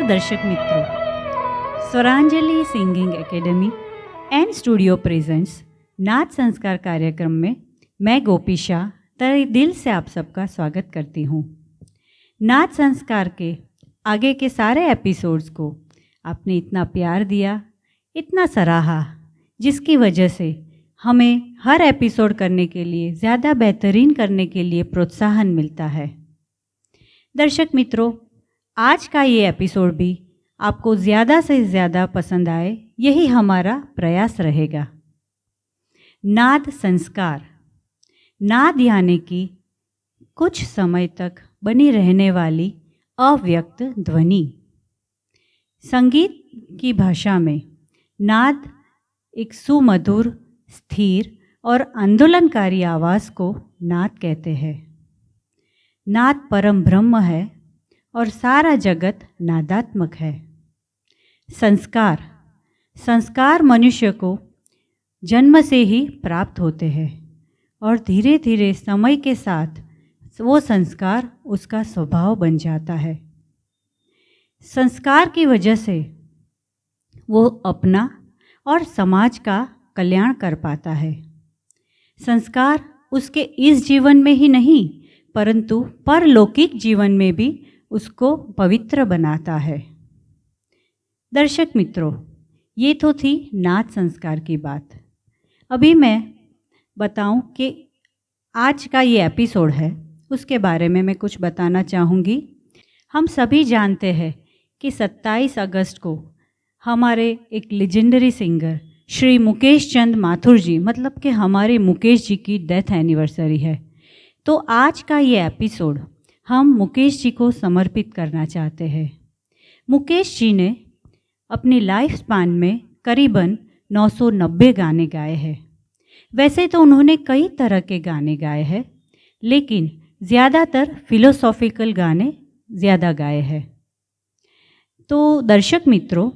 दर्शक मित्रों, Swaranjali singing academy and studio presents नाद संस्कार कार्यक्रम में मैं गोपी शाह तहे दिल से आप सबका स्वागत करती हूँ। नाद संस्कार के आगे के सारे एपिसोड्स को आपने इतना प्यार दिया, इतना सराहा, जिसकी वजह से हमें हर एपिसोड करने के लिए, ज़्यादा बेहतरीन करने के लिए प्रोत्साहन मिलता है। दर्शक मित्रों, आज का ये एपिसोड भी आपको ज़्यादा से ज़्यादा पसंद आए, यही हमारा प्रयास रहेगा। नाद संस्कार, नाद यानी कि कुछ समय तक बनी रहने वाली अव्यक्त ध्वनि। संगीत की भाषा में नाद एक सुमधुर, स्थिर और आंदोलनकारी आवाज़ को नाद कहते हैं। नाद परम ब्रह्म है और सारा जगत नादात्मक है। संस्कार, संस्कार मनुष्य को जन्म से ही प्राप्त होते हैं और धीरे धीरे समय के साथ वो संस्कार उसका स्वभाव बन जाता है। संस्कार की वजह से वो अपना और समाज का कल्याण कर पाता है। संस्कार उसके इस जीवन में ही नहीं, परंतु परलौकिक जीवन में भी उसको पवित्र बनाता है। दर्शक मित्रों, ये तो थी नाद संस्कार की बात। अभी मैं बताऊं कि आज का ये एपिसोड है, उसके बारे में मैं कुछ बताना चाहूँगी। हम सभी जानते हैं कि 27 अगस्त को हमारे एक लेजेंडरी सिंगर श्री मुकेश चंद माथुर जी, मतलब कि हमारे मुकेश जी की डेथ एनिवर्सरी है। तो आज का ये एपिसोड हम मुकेश जी को समर्पित करना चाहते हैं। मुकेश जी ने अपनी लाइफ स्पान में करीबन 990 गाने गाए हैं। वैसे तो उन्होंने कई तरह के गाने गाए हैं, लेकिन ज़्यादातर फिलोसॉफिकल गाने ज़्यादा गाए हैं। तो दर्शक मित्रों,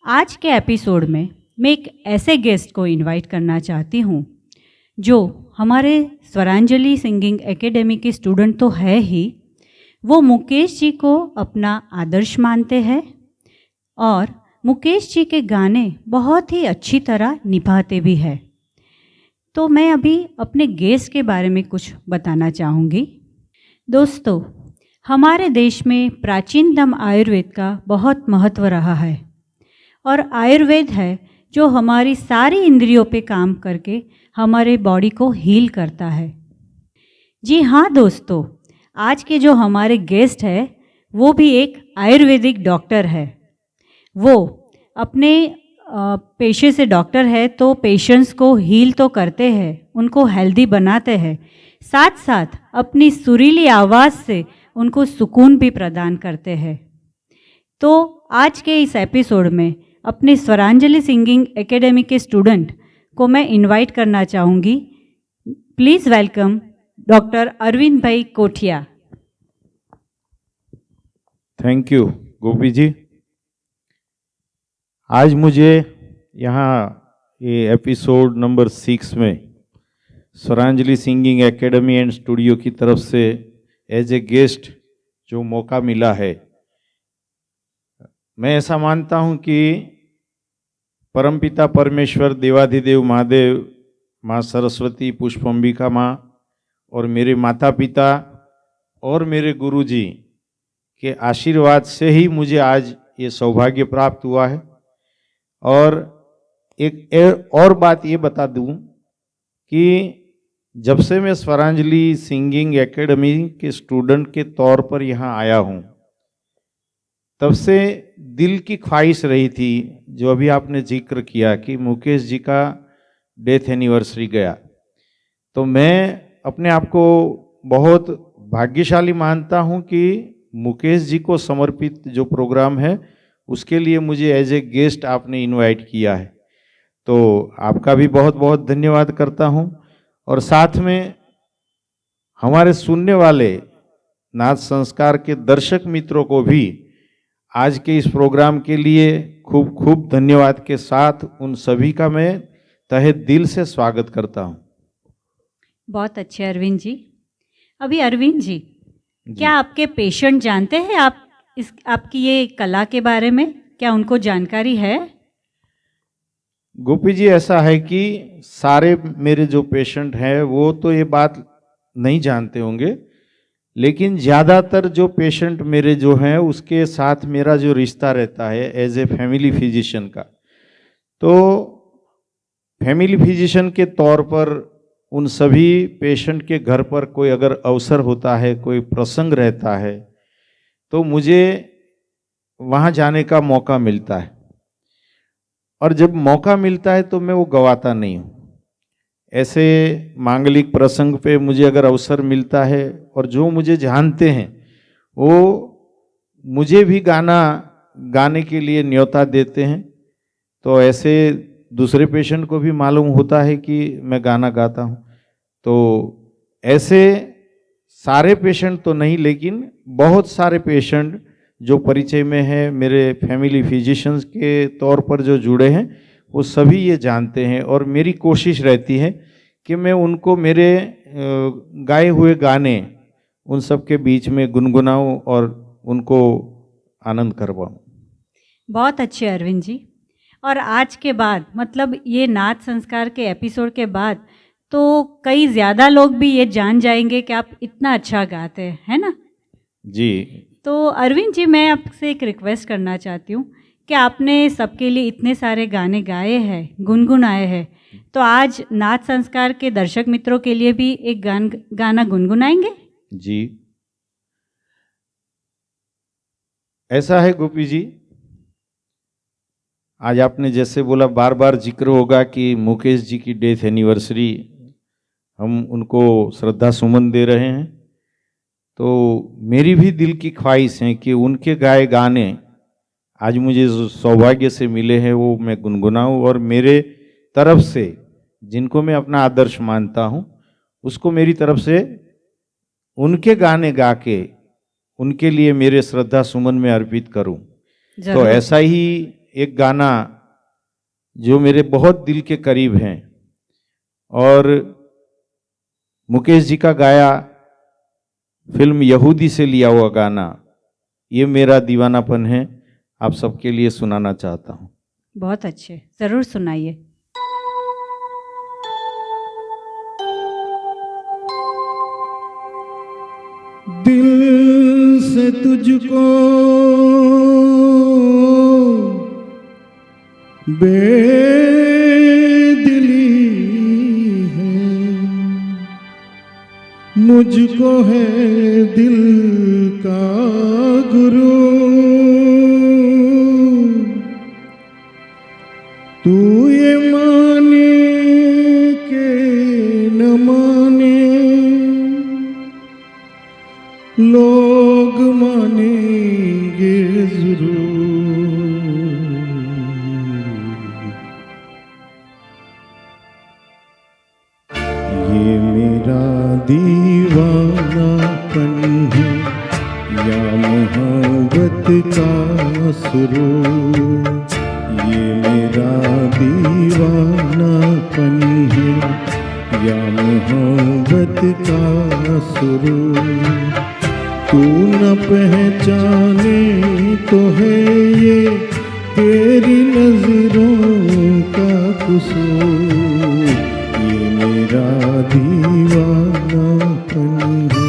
आज के एपिसोड में मैं एक ऐसे गेस्ट को इनवाइट करना चाहती हूँ जो हमारे स्वरांजलि सिंगिंग एकेडमी के स्टूडेंट तो है ही, वो मुकेश जी को अपना आदर्श मानते हैं और मुकेश जी के गाने बहुत ही अच्छी तरह निभाते भी हैं। तो मैं अभी अपने गेस्ट के बारे में कुछ बताना चाहूँगी। दोस्तों, हमारे देश में प्राचीनतम आयुर्वेद का बहुत महत्व रहा है और आयुर्वेद है जो हमारी सारी इंद्रियों पे काम करके हमारे बॉडी को हील करता है। जी हाँ दोस्तों, आज के जो हमारे गेस्ट है वो भी एक आयुर्वेदिक डॉक्टर है। वो अपने पेशे से डॉक्टर है, तो पेशेंट्स को हील तो करते हैं, उनको हेल्दी बनाते हैं, साथ साथ अपनी सुरीली आवाज़ से उनको सुकून भी प्रदान करते हैं। तो आज के इस एपिसोड में अपने स्वरांजलि सिंगिंग एकेडमी के स्टूडेंट को मैं इनवाइट करना चाहूँगी। प्लीज़ वेलकम डॉक्टर अरविंद भाई कोठिया। थैंक यू गोपी जी। आज मुझे यहाँ ये एपिसोड नंबर 6 में Swaranjali singing academy and studio की तरफ से एज ए गेस्ट जो मौका मिला है, मैं ऐसा मानता हूँ कि परमपिता परमेश्वर देवाधिदेव महादेव, माँ सरस्वती, पुष्पम्बिका माँ और मेरे माता पिता और मेरे गुरुजी के आशीर्वाद से ही मुझे आज ये सौभाग्य प्राप्त हुआ है। और एक और बात ये बता दूं कि जब से मैं स्वरांजलि सिंगिंग एकेडमी के स्टूडेंट के तौर पर यहाँ आया हूँ, तब से दिल की ख्वाहिश रही थी, जो अभी आपने जिक्र किया कि मुकेश जी का डेथ एनिवर्सरी गया, तो मैं अपने आप को बहुत भाग्यशाली मानता हूं कि मुकेश जी को समर्पित जो प्रोग्राम है उसके लिए मुझे एज ए गेस्ट आपने इनवाइट किया है। तो आपका भी बहुत बहुत धन्यवाद करता हूं और साथ में हमारे सुनने वाले नाद संस्कार के दर्शक मित्रों को भी आज के इस प्रोग्राम के लिए खूब खूब धन्यवाद के साथ उन सभी का मैं तहे दिल से स्वागत करता हूं। बहुत अच्छे अरविंद जी। अभी अरविंद जी, क्या आपके पेशेंट जानते हैं आप इस आपकी ये कला के बारे में क्या उनको जानकारी है? गोपी जी, ऐसा है कि सारे मेरे जो पेशेंट हैं वो तो ये बात नहीं जानते होंगे, लेकिन ज़्यादातर जो पेशेंट मेरे जो हैं उसके साथ मेरा जो रिश्ता रहता है एज ए फैमिली फिजिशियन का, तो फैमिली फिजिशियन के तौर पर उन सभी पेशेंट के घर पर कोई अगर अवसर होता है, कोई प्रसंग रहता है, तो मुझे वहाँ जाने का मौका मिलता है। और जब मौका मिलता है तो मैं वो गवाता नहीं हूँ। ऐसे मांगलिक प्रसंग पे मुझे अगर अवसर मिलता है और जो मुझे जानते हैं वो मुझे भी गाने के लिए न्योता देते हैं, तो ऐसे दूसरे पेशेंट को भी मालूम होता है कि मैं गाना गाता हूँ। तो ऐसे सारे पेशेंट तो नहीं, लेकिन बहुत सारे पेशेंट जो परिचय में है मेरे फैमिली फिजिशियंस के तौर पर जो जुड़े हैं वो सभी ये जानते हैं, और मेरी कोशिश रहती है कि मैं उनको मेरे गाए हुए गाने उन सब के बीच में गुनगुनाऊं और उनको आनंद करवाऊं। बहुत अच्छे अरविंद जी। और आज के बाद, मतलब ये नाच संस्कार के एपिसोड के बाद, तो कई ज़्यादा लोग भी ये जान जाएंगे कि आप इतना अच्छा गाते हैं, है ना? जी। तो अरविंद जी, मैं आपसे एक रिक्वेस्ट करना चाहती हूँ कि आपने सबके लिए इतने सारे गाने गाए हैं, गुनगुनाए हैं, तो आज नाच संस्कार के दर्शक मित्रों के लिए भी एक गाना गुनगुनाएंगे? जी, ऐसा है गोपी जी, आज आपने जैसे बोला बार बार जिक्र होगा कि मुकेश जी की डेथ एनिवर्सरी, हम उनको श्रद्धा सुमन दे रहे हैं। तो मेरी भी दिल की ख्वाहिश है कि उनके गाए गाने आज मुझे जो सौभाग्य से मिले हैं वो मैं गुनगुनाऊं, और मेरे तरफ से जिनको मैं अपना आदर्श मानता हूं उसको मेरी तरफ से उनके गाने गा के उनके लिए मेरे श्रद्धा सुमन में अर्पित करूं। तो ऐसा ही एक गाना जो मेरे बहुत दिल के करीब हैं और मुकेश जी का गाया फिल्म यहूदी से लिया हुआ गाना, ये मेरा दीवानापन है, आप सबके लिए सुनाना चाहता हूँ। बहुत अच्छे, जरूर सुनाइए। दिल से तुझको बेदिली है, मुझको है दिल का गुरु, तू ये माने के न माने, लोग मानेंगे जरूर। ये मेरा दीवानापन है या मोहब्बत का सुरूर, ये मेरा दीवानापन है या मोहब्बत का सुरूर, तू न पहचाने तो है ये तेरी नजरों का कसूर, ये मेरा दीवानापन है।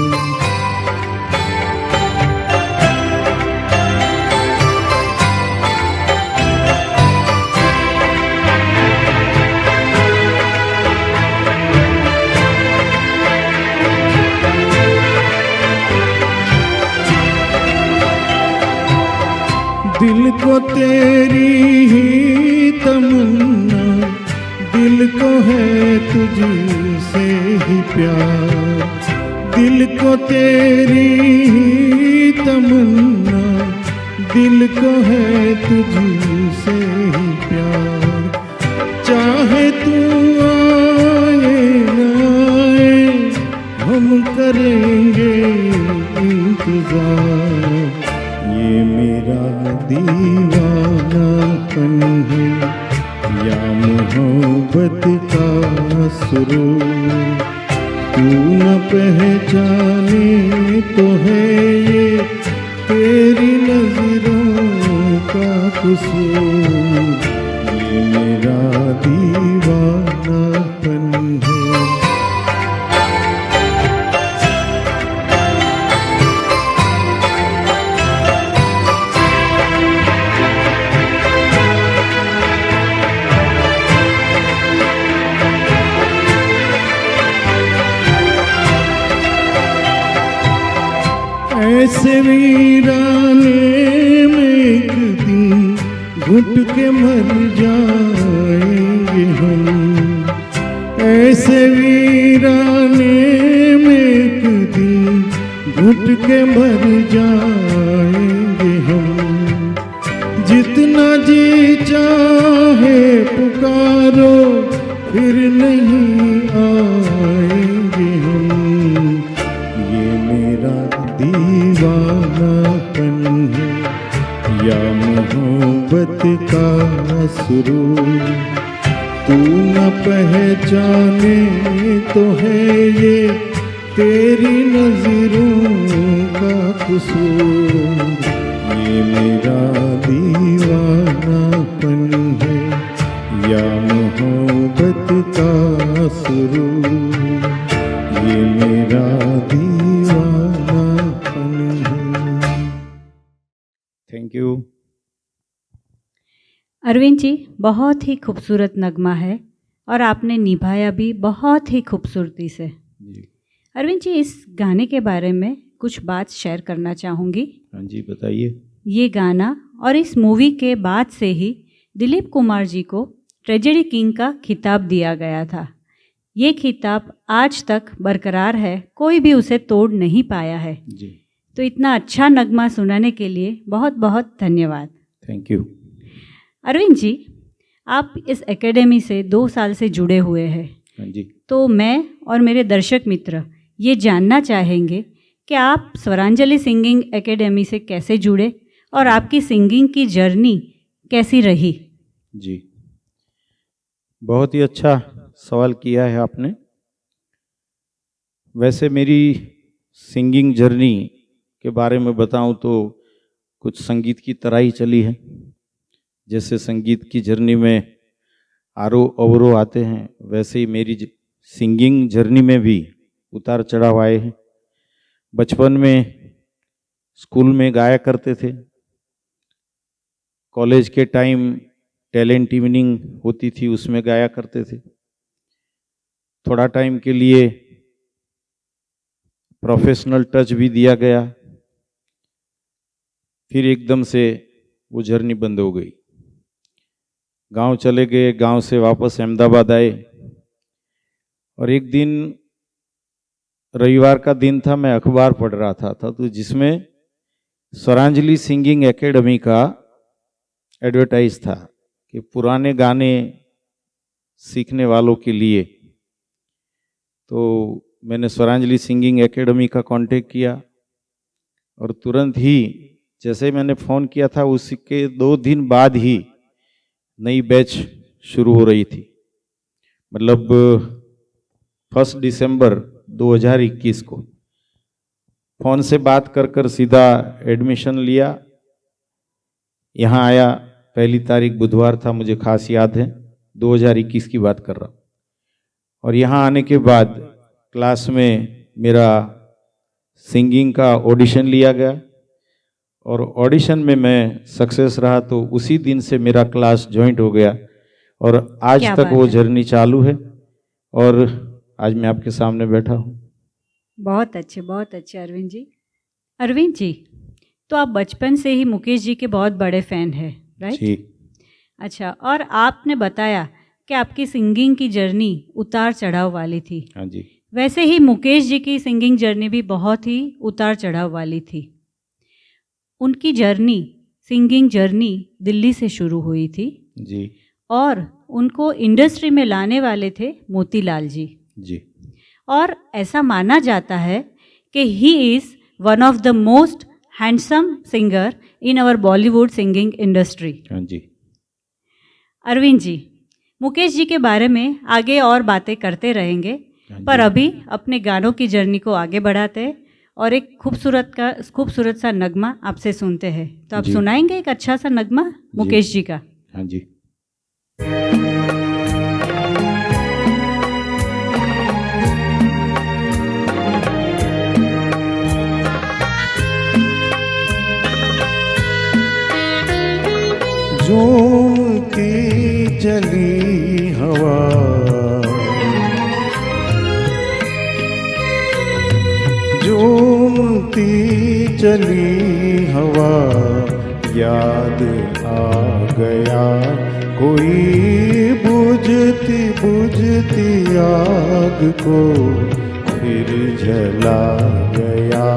दिल को तेरी ही तमन्ना, दिल को है तुझसे ही प्यार, दिल को तेरी ही तमन्ना, दिल को है तुझसे ही प्यार, चाहे तू आए न आए हम करेंगे इंतजार, ये मेरा दीवानापन है या मोहब्बत का सुरूर, तू न पहचाने तो है ये तेरी कसूर, ये मेरा दीवानापन है। ऐसे वीराने में एक दिन घुट के मर जाएंगे हम, ऐसे वीराने में एक दिन घुट के मर जाएंगे हम। जितना जी चाहे पुकारो फिर नहीं आएंगे हम, ये मेरा दीवानापन है या मोहब्बत का सुरूर। तू न पहचाने तो है ये तेरी नजरों का कसूर, ये मेरा दीवानापन है या मोहब्बत का सुरूर, ये मेरा दीवानापन है। Thank you. अरविंद जी, बहुत ही खूबसूरत नगमा है और आपने निभाया भी बहुत ही खूबसूरती से। जी अरविंद जी, इस गाने के बारे में कुछ बात शेयर करना चाहूँगी। हाँ जी, बताइए। ये गाना और इस मूवी के बाद से ही दिलीप कुमार जी को ट्रेजेडी किंग का खिताब दिया गया था। ये खिताब आज तक बरकरार है, कोई भी उसे तोड़ नहीं पाया है। जी, तो इतना अच्छा नगमा सुनाने के लिए बहुत बहुत धन्यवाद। Thank you. अरविंद जी, आप इस एकेडमी से 2 साल से जुड़े हुए हैं। हाँ जी। तो मैं और मेरे दर्शक मित्र ये जानना चाहेंगे कि आप स्वरांजलि सिंगिंग एकेडमी से कैसे जुड़े और आपकी सिंगिंग की जर्नी कैसी रही। जी, बहुत ही अच्छा सवाल किया है आपने। वैसे मेरी सिंगिंग जर्नी के बारे में बताऊं तो कुछ संगीत की तरह ही चली है। जैसे संगीत की जर्नी में आरोह अवरोह आते हैं, वैसे ही मेरी सिंगिंग जर्नी में भी उतार चढ़ाव आए हैं। बचपन में स्कूल में गाया करते थे। कॉलेज के टाइम टैलेंट इवनिंग होती थी, उसमें गाया करते थे। थोड़ा टाइम के लिए प्रोफेशनल टच भी दिया गया, फिर एकदम से वो जर्नी बंद हो गई। गांव चले गए, गांव से वापस अहमदाबाद आए और एक दिन रविवार का दिन था, मैं अखबार पढ़ रहा था तो जिसमें स्वरांजलि सिंगिंग एकेडमी का एडवर्टाइज था कि पुराने गाने सीखने वालों के लिए। तो मैंने स्वरांजलि सिंगिंग एकेडमी का कांटेक्ट किया और तुरंत ही जैसे मैंने फ़ोन किया था उसके 2 दिन बाद ही नई बैच शुरू हो रही थी। मतलब 1 दिसंबर 2021 को फ़ोन से बात कर सीधा एडमिशन लिया। यहाँ आया, पहली तारीख बुधवार था, मुझे खास याद है, 2021 की बात कर रहा हूँ। और यहाँ आने के बाद क्लास में मेरा सिंगिंग का ऑडिशन लिया गया और ऑडिशन में मैं सक्सेस रहा, तो उसी दिन से मेरा क्लास ज्वाइंट हो गया और आज क्या तक बात वो है। जर्नी चालू है और आज मैं आपके सामने बैठा हूँ। बहुत अच्छे अरविंद जी। अरविंद जी, तो आप बचपन से ही मुकेश जी के बहुत बड़े फ़ैन हैं, राइट? जी, अच्छा, और आपने बताया कि आपकी सिंगिंग की जर्नी उतार चढ़ाव वाली थी। हाँ जी, वैसे ही मुकेश जी की सिंगिंग जर्नी भी बहुत ही उतार चढ़ाव वाली थी। उनकी जर्नी, सिंगिंग जर्नी दिल्ली से शुरू हुई थी जी, और उनको इंडस्ट्री में लाने वाले थे मोतीलाल जी। जी, और ऐसा माना जाता है कि he is one of the most handsome singer in our Bollywood singing industry. हाँ जी, अरविंद जी, मुकेश जी के बारे में आगे और बातें करते रहेंगे, हाँ जी। पर अभी अपने गानों की जर्नी को आगे बढ़ाते हैं और एक खूबसूरत सा नगमा आपसे सुनते हैं। तो आप जी। सुनाएंगे एक अच्छा सा नगमा मुकेश जी का? हाँ जी। झूमती चली हवा, झूमती चली हवा, याद आ गया कोई बुझती बुझती आग को, फिर जला गया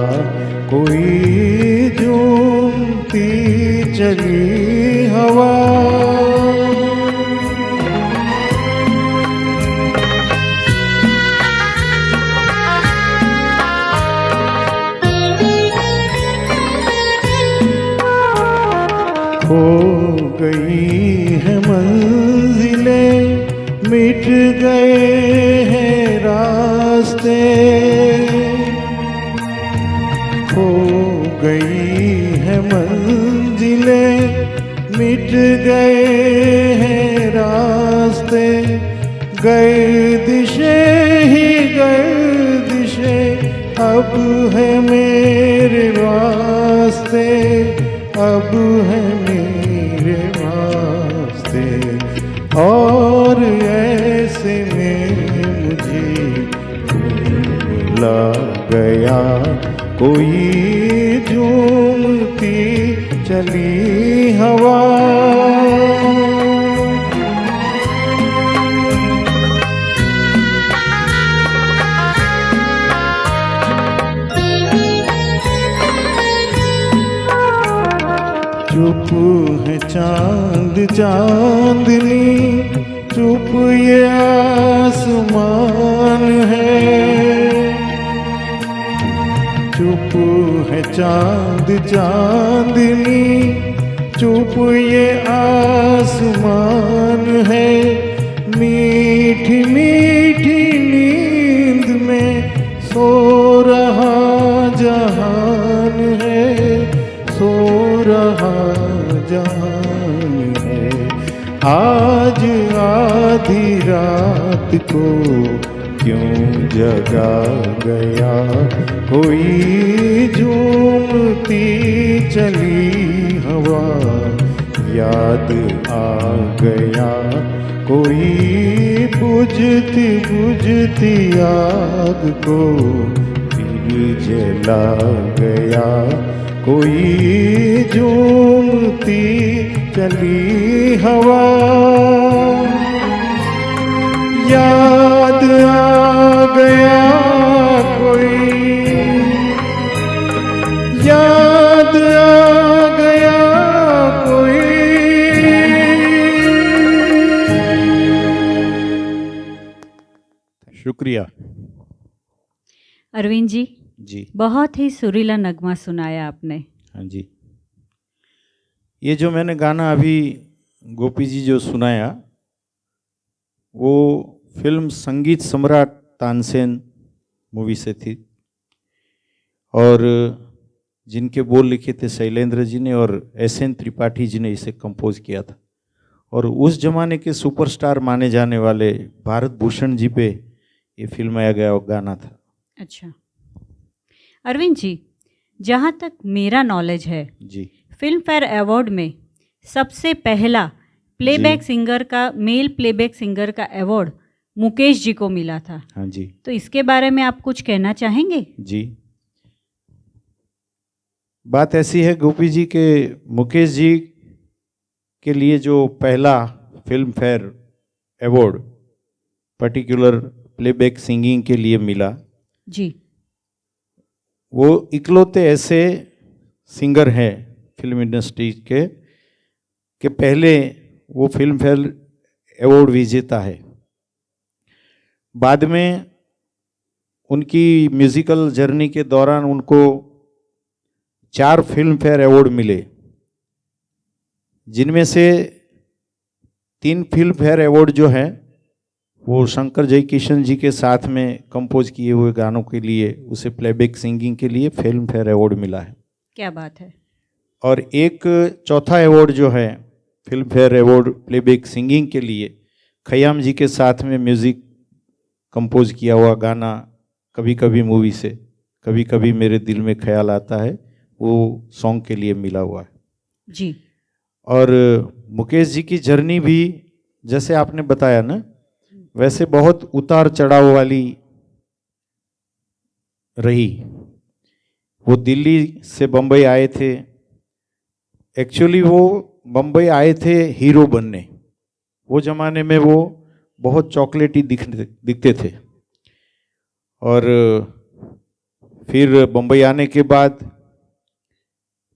कोई झूमती चली हवा। खो गई है मंजिलें, मिट गए हैं रास्ते, खो गई है मंजिलें, मिट गए हैं रास्ते, गर्दिशे ही गर्दिशे अब है मेरे वास्ते, अब है मेरे वास्ते, और ऐसे में मुझे भूला गया कोई झूमती चली हवा। चुप है चांद चांदनी, चुप ये आसमान है, चुप है चांद चांदनी, चुप ये आसमान है, मीठी मीठी नींद में सो रहा जहान है, सो रहा जहान है। आज आधी रात को क्यों जगा गया कोई झूमती चली हवा, याद आ गया कोई बुझती बुझती आग को, फिर जला गया कोई झूमती चली हवा। याद आ गया कोई, याद आ गया कोई। शुक्रिया। अरविंद जी, जी। बहुत ही सुरीला नगमा सुनाया आपने। हाँ जी। ये जो मैंने गाना अभी गोपी जी जो सुनाया, वो फिल्म संगीत सम्राट तानसेन मूवी से थी, और जिनके बोल लिखे थे शैलेंद्र जी ने और एस.एन. त्रिपाठी जी ने इसे कंपोज किया था, और उस जमाने के सुपरस्टार माने जाने वाले भारत भूषण जी पे ये फिल्माया गया गाना था। अच्छा अरविंद जी, जहाँ तक मेरा नॉलेज है जी, फिल्म फेयर अवार्ड में सबसे पहला प्लेबैक सिंगर का, मेल प्लेबैक सिंगर का अवार्ड मुकेश जी को मिला था। हाँ जी। तो इसके बारे में आप कुछ कहना चाहेंगे? जी, बात ऐसी है गोपी जी के मुकेश जी के लिए जो पहला film fair award particular playback singing के लिए मिला जी, वो इकलौते ऐसे सिंगर हैं फिल्म इंडस्ट्री के पहले वो फिल्म फेयर अवार्ड विजेता है। बाद में उनकी म्यूजिकल जर्नी के दौरान उनको 4 फिल्म फेयर अवार्ड मिले, जिनमें से 3 फिल्म फेयर अवार्ड जो हैं वो शंकर जयकिशन जी के साथ में कंपोज किए हुए गानों के लिए उसे प्लेबैक सिंगिंग के लिए फिल्म फेयर अवार्ड मिला है। क्या बात है। और एक चौथा अवार्ड जो है film fair award playback singing के लिए, खयाम जी के साथ में म्यूज़िक कंपोज किया हुआ गाना कभी कभी मूवी से कभी कभी मेरे दिल में ख्याल आता है, वो सॉन्ग के लिए मिला हुआ है जी। और मुकेश जी की जर्नी भी जैसे आपने बताया ना, वैसे बहुत उतार चढ़ाव वाली रही। वो दिल्ली से बम्बई आए थे, एक्चुअली वो बम्बई आए थे हीरो बनने। वो ज़माने में वो बहुत चॉकलेटी दिखते थे और फिर बम्बई आने के बाद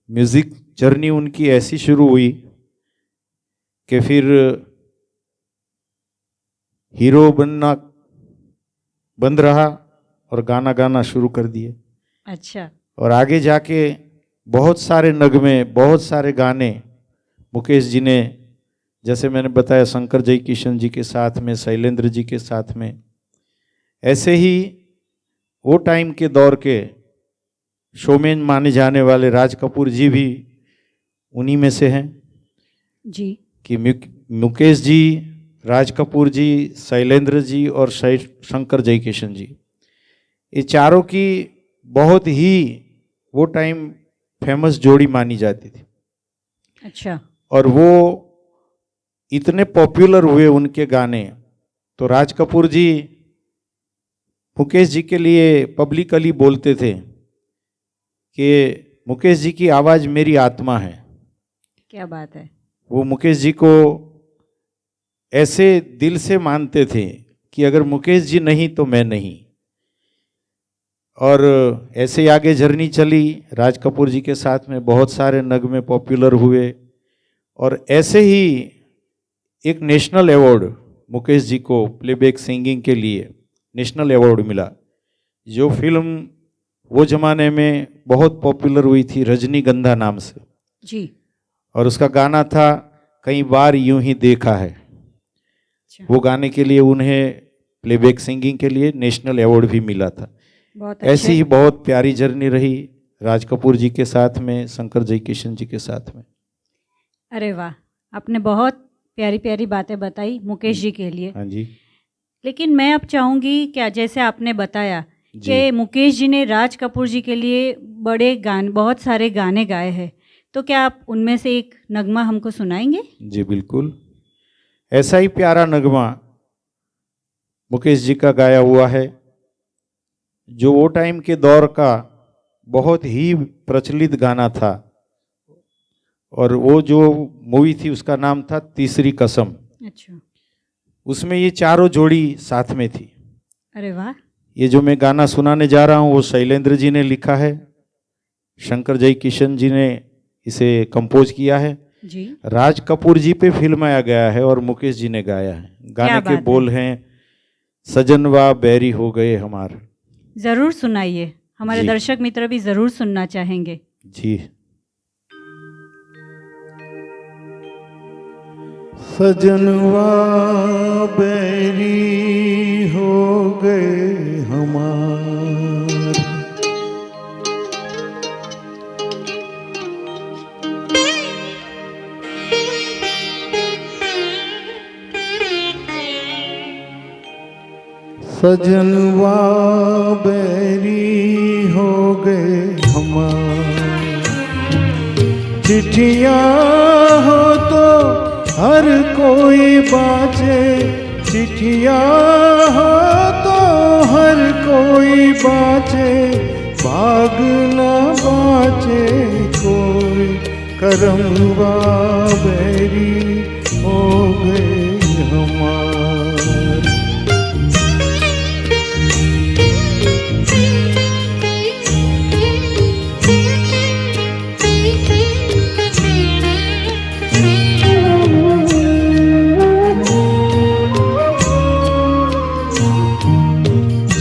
म्यूज़िक जर्नी उनकी ऐसी शुरू हुई कि फिर हीरो बनना बंद रहा और गाना गाना शुरू कर दिए। अच्छा। और आगे जाके बहुत सारे नगमे, बहुत सारे गाने मुकेश जी ने, जैसे मैंने बताया शंकर जयकिशन जी के साथ में, शैलेंद्र जी के साथ में, ऐसे ही वो टाइम के दौर के शोमैन माने जाने वाले राज कपूर जी भी उन्हीं में से हैं जी। कि मुकेश जी, राज कपूर जी, शैलेंद्र जी और शंकर जयकिशन जी, ये चारों की बहुत ही वो टाइम फेमस जोड़ी मानी जाती थी। अच्छा। और वो इतने पॉपुलर हुए उनके गाने, तो राज कपूर जी मुकेश जी के लिए पब्लिकली बोलते थे कि मुकेश जी की आवाज़ मेरी आत्मा है। क्या बात है। वो मुकेश जी को ऐसे दिल से मानते थे कि अगर मुकेश जी नहीं तो मैं नहीं। और ऐसे आगे जर्नी चली, राज कपूर जी के साथ में बहुत सारे नगमे पॉपुलर हुए और ऐसे ही एक नेशनल अवार्ड मुकेश जी को प्लेबैक सिंगिंग के लिए नेशनल अवार्ड मिला, जो फिल्म वो ज़माने में बहुत पॉपुलर हुई थी रजनीगंधा नाम से जी। और उसका गाना था कई बार यूं ही देखा है। अच्छा। वो गाने के लिए उन्हें प्लेबैक सिंगिंग के लिए नेशनल अवार्ड भी मिला था। बहुत ऐसी ही बहुत प्यारी जर्नी रही राज कपूर जी के साथ में, शंकर जयकिशन जी के साथ में। अरे वाह, आपने बहुत प्यारी प्यारी बातें बताई मुकेश जी के लिए। हाँ जी। लेकिन मैं अब चाहूँगी, क्या जैसे आपने बताया कि मुकेश जी ने राज कपूर जी के लिए बहुत सारे गाने गाए हैं, तो क्या आप उनमें से एक नगमा हमको सुनाएंगे? जी बिल्कुल। ऐसा ही प्यारा नगमा मुकेश जी का गाया हुआ है, जो वो टाइम के दौर का बहुत ही प्रचलित गाना था और वो जो मूवी थी उसका नाम था तीसरी कसम। अच्छा। उसमें ये चारों जोड़ी साथ में थी। अरे वाह। ये जो मैं गाना सुनाने जा रहा हूँ वो शैलेंद्र जी ने लिखा है, शंकर जयकिशन जी ने इसे कंपोज किया है जी। राज कपूर जी पे फिल्माया गया है और मुकेश जी ने गाया है। गाने के बोल हैं सजनवा बैरी हो गए हमार। जरूर सुनाइए, हमारे दर्शक मित्र भी जरूर सुनना चाहेंगे। जी। सजनवा बैरी हो गए हमार, सजनवा बैरी हो गए हमार। चिट्ठियाँ हो तो हर कोई बाँचे, चिट्ठियाँ हो तो हर कोई बाँचे, भाग न बाँचे कोई, करमवा बैरी हो गए हमार।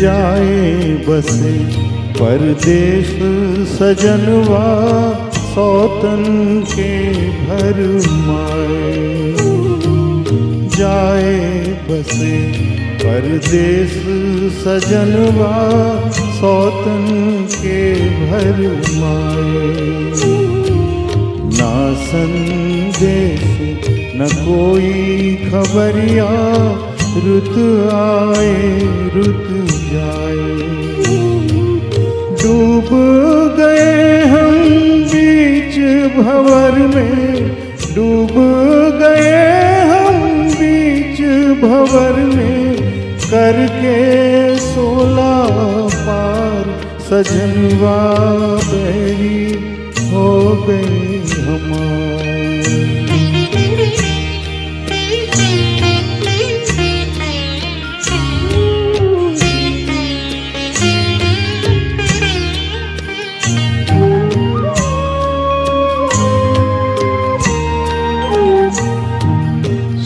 जाए बसे परदेश सजनवा, सौतन के भर माए। जाए बसे परदेश सजनवा सौतन के भर माए। ना संदेश न कोई खबरिया, रुत आए रुत जाए। डूब गए हम बीच भंवर में, डूब गए हम बीच भंवर में, करके 16 पार सजनवा बैरी हो गए हमार।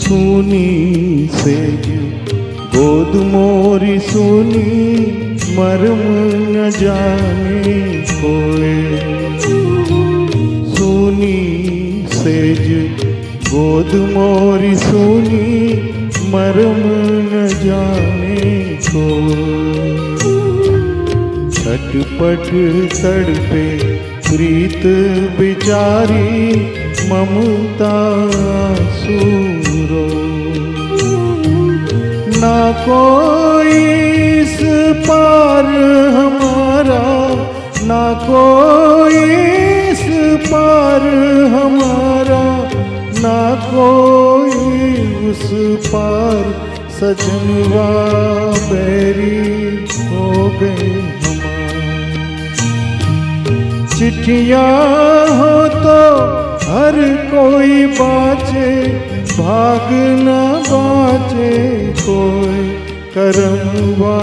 सुनी सेज गोद मोरी सुनी, मर्म न जाने कोई। सुनी सेज गोद मोरी सुनी, मर्म न जाने कोई। छटपट तड़पे प्रीत बिचारी, ममता सूरो। ना कोई इस पार हमारा, ना कोई इस पार हमारा, ना कोई उस पार सजनवा बैरी हो गए हमार। चिट्ठियाँ हो तो हर कोई बाँचे, भाग न बाँचे कोई, करमवा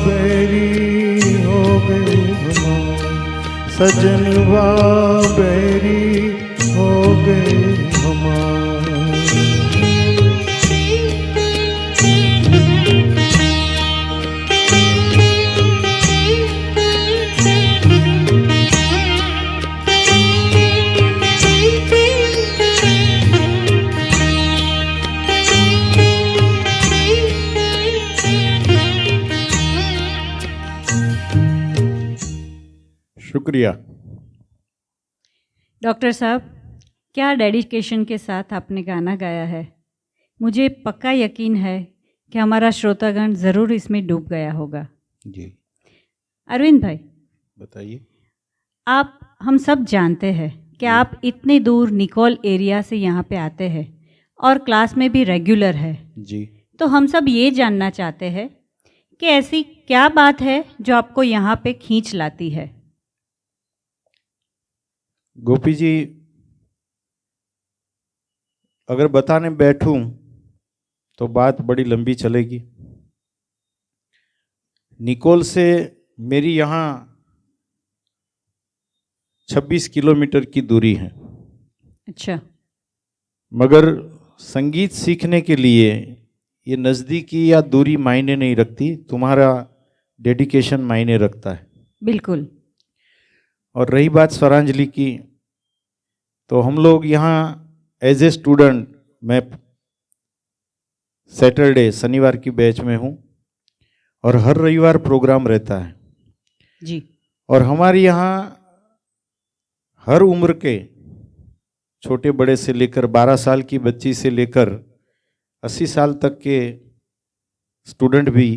बैरी हो गए हमार। सजनवा बैरी हो गए हमार। शुक्रिया। डॉक्टर साहब, क्या डेडिकेशन के साथ आपने गाना गाया है। मुझे पक्का यकीन है कि हमारा श्रोतागण ज़रूर इसमें डूब गया होगा। जी अरविंद भाई बताइए। आप हम सब जानते हैं कि आप इतने दूर निकोल एरिया से यहाँ पे आते हैं और क्लास में भी रेगुलर है। जी तो हम सब ये जानना चाहते हैं कि ऐसी क्या बात है जो आपको यहाँ पे खींच लाती है। गोपी जी, अगर बताने बैठूं तो बात बड़ी लंबी चलेगी। निकोल से मेरी यहाँ 26 किलोमीटर की दूरी है। अच्छा। मगर संगीत सीखने के लिए ये नज़दीकी या दूरी मायने नहीं रखती, तुम्हारा डेडिकेशन मायने रखता है। बिल्कुल। और रही बात स्वरांजलि की, तो हम लोग यहाँ एज ए स्टूडेंट, मैं सैटरडे शनिवार की बैच में हूँ और हर रविवार प्रोग्राम रहता है जी। और हमारे यहाँ हर उम्र के छोटे बड़े से लेकर 12 साल की बच्ची से लेकर 80 साल तक के स्टूडेंट भी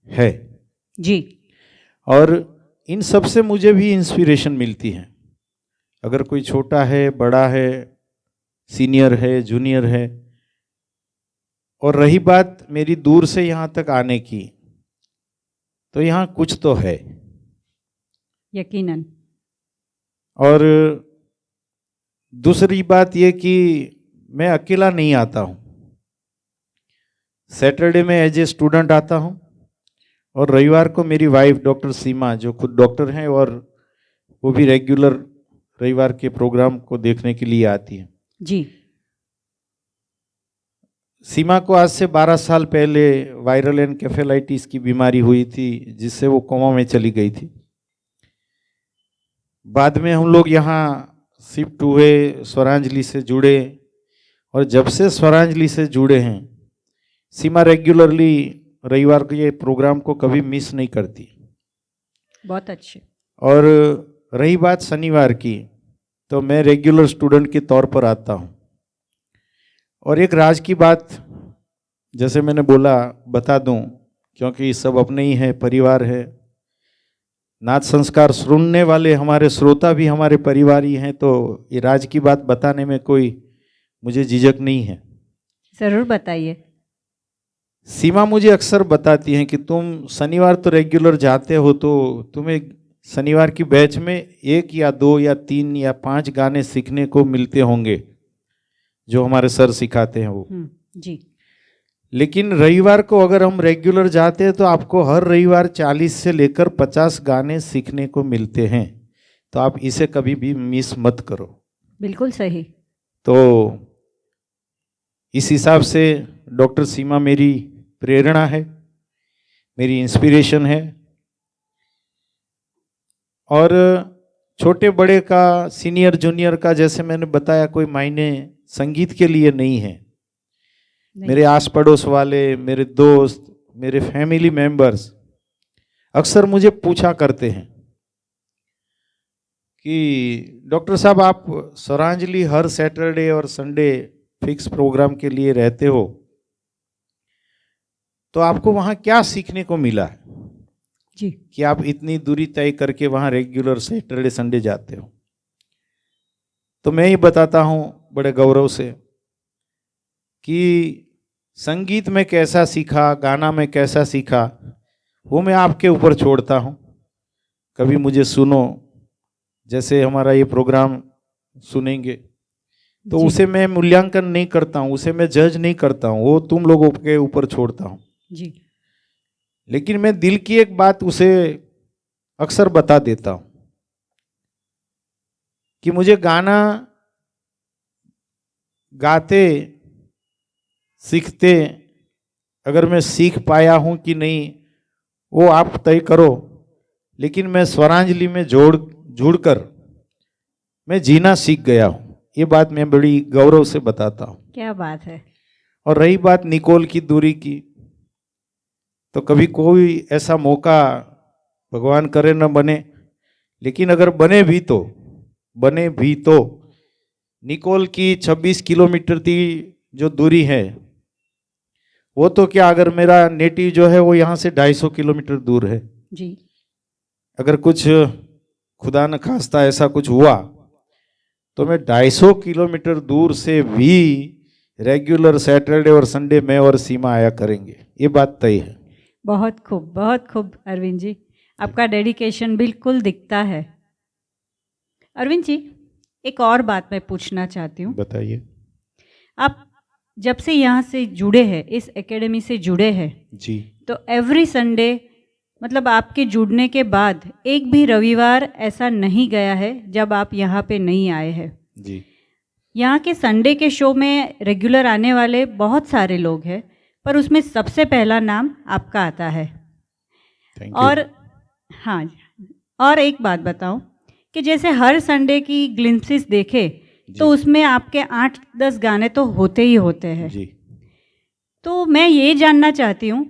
है जी। और इन सब से मुझे भी इंस्पिरेशन मिलती है। अगर कोई छोटा है, बड़ा है, सीनियर है, जूनियर है। और रही बात मेरी दूर से यहाँ तक आने की, तो यहाँ कुछ तो है यकीनन। और दूसरी बात ये कि मैं अकेला नहीं आता हूँ। सैटरडे में एज ए स्टूडेंट आता हूँ और रविवार को मेरी वाइफ डॉक्टर सीमा, जो खुद डॉक्टर हैं और वो भी रेगुलर रविवार के प्रोग्राम को देखने के लिए आती है। जी। सीमा को आज से 12 साल पहले वायरल एनकेफेलाइटिस की बीमारी हुई थी, जिससे वो कोमा में चली गई थी। बाद में हम लोग यहाँ शिफ्ट हुए, स्वरांजलि से जुड़े और जब से स्वरांजलि से जुड़े हैं, सीमा रेगुलरली रविवार के प्रोग्राम को कभी मिस नहीं करती। बहुत अच्छे। और रही बात शनिवार की, तो मैं रेगुलर स्टूडेंट के तौर पर आता हूँ। और एक राज की बात, जैसे मैंने बोला, बता दूं, क्योंकि सब अपने ही हैं, परिवार है। नाथ संस्कार सुनने वाले हमारे श्रोता भी हमारे परिवार ही हैं, तो ये राज की बात बताने में कोई मुझे झिझक नहीं है। ज़रूर बताइए। सीमा मुझे अक्सर बताती हैं कि तुम शनिवार तो रेगुलर जाते हो, तो तुम्हें शनिवार की बैच में 1 या 2 या 3 या 5 गाने सीखने को मिलते होंगे जो हमारे सर सिखाते हैं वो। जी। लेकिन रविवार को अगर हम रेगुलर जाते हैं तो आपको हर रविवार 40 से लेकर 50 गाने सीखने को मिलते हैं। तो आप इसे कभी भी मिस मत करो। बिल्कुल सही। तो इस हिसाब से डॉक्टर सीमा मेरी प्रेरणा है, मेरी इंस्पिरेशन है। और छोटे बड़े का, सीनियर जूनियर का, जैसे मैंने बताया, कोई मायने संगीत के लिए नहीं है। मेरे आस पड़ोस वाले, मेरे दोस्त, मेरे फैमिली मेंबर्स अक्सर मुझे पूछा करते हैं कि डॉक्टर साहब, आप स्वरांजलि हर सैटरडे और संडे फिक्स प्रोग्राम के लिए रहते हो, तो आपको वहाँ क्या सीखने को मिला है जी कि आप इतनी दूरी तय करके वहाँ रेगुलर सैटरडे संडे जाते हो? तो मैं ही बताता हूँ बड़े गौरव से कि संगीत में कैसा सीखा, गाना में कैसा सीखा, वो मैं आपके ऊपर छोड़ता हूँ। कभी मुझे सुनो, जैसे हमारा ये प्रोग्राम सुनेंगे, तो उसे मैं मूल्यांकन नहीं करता हूँ, उसे मैं जज नहीं करता हूँ, वो तुम लोगों के ऊपर छोड़ता हूँ जी। लेकिन मैं दिल की एक बात उसे अक्सर बता देता हूँ कि मुझे गाना गाते सीखते अगर मैं सीख पाया हूं कि नहीं, वो आप तय करो। लेकिन मैं स्वरांजलि में जुड़कर मैं जीना सीख गया हूं, ये बात मैं बड़ी गौरव से बताता हूं। क्या बात है। और रही बात निकोल की दूरी की, तो कभी कोई ऐसा मौका भगवान करे न बने, लेकिन अगर बने भी तो निकोल की 26 किलोमीटर की जो दूरी है, वो तो क्या, अगर मेरा नेटिव जो है वो यहाँ से 250 किलोमीटर दूर है जी। अगर कुछ खुदा न खास्ता ऐसा कुछ हुआ तो मैं 250 किलोमीटर दूर से भी रेगुलर सैटरडे और संडे में और सीमा आया करेंगे, ये बात तय है। बहुत खूब अरविंद जी, आपका डेडिकेशन बिल्कुल दिखता है। अरविंद जी, एक और बात मैं पूछना चाहती हूँ। बताइए। आप जब से यहाँ से जुड़े हैं, इस एकेडमी से जुड़े हैं जी, तो एवरी संडे, मतलब आपके जुड़ने के बाद एक भी रविवार ऐसा नहीं गया है जब आप यहाँ पे नहीं आए हैं। जी। यहाँ के संडे के शो में रेगुलर आने वाले बहुत सारे लोग हैं, पर उसमें सबसे पहला नाम आपका आता है। Thank you. और हाँ, और एक बात बताऊं कि जैसे हर संडे की ग्लिम्पसेस देखे तो उसमें आपके 8-10 गाने तो होते ही होते हैं जी। तो मैं ये जानना चाहती हूँ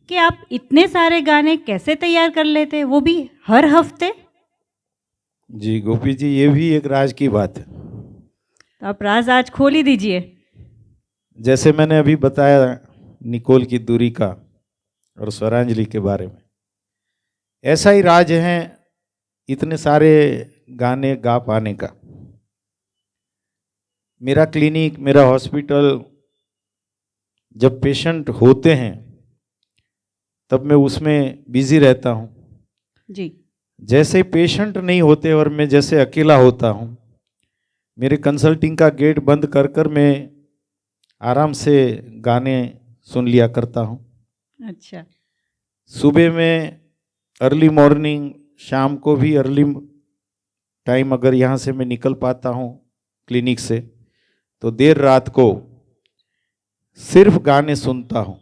कि आप इतने सारे गाने कैसे तैयार कर लेते, वो भी हर हफ्ते? जी गोपी जी, ये भी एक राज की बात है। तो आप राज आज खोल ही दीजिए। जैसे मैंने अभी बताया निकोल की दूरी का और स्वरांजलि के बारे में, ऐसा ही राज है इतने सारे गाने गा पाने का। मेरा क्लिनिक, मेरा हॉस्पिटल, जब पेशेंट होते हैं तब मैं उसमें बिजी रहता हूँ। जी। जैसे ही पेशेंट नहीं होते और मैं जैसे अकेला होता हूँ, मेरे कंसल्टिंग का गेट बंद कर कर मैं आराम से गाने सुन लिया करता हूँ। अच्छा। सुबह में अर्ली मॉर्निंग, शाम को भी अर्ली टाइम अगर यहाँ से मैं निकल पाता हूँ क्लिनिक से, तो देर रात को सिर्फ गाने सुनता हूँ,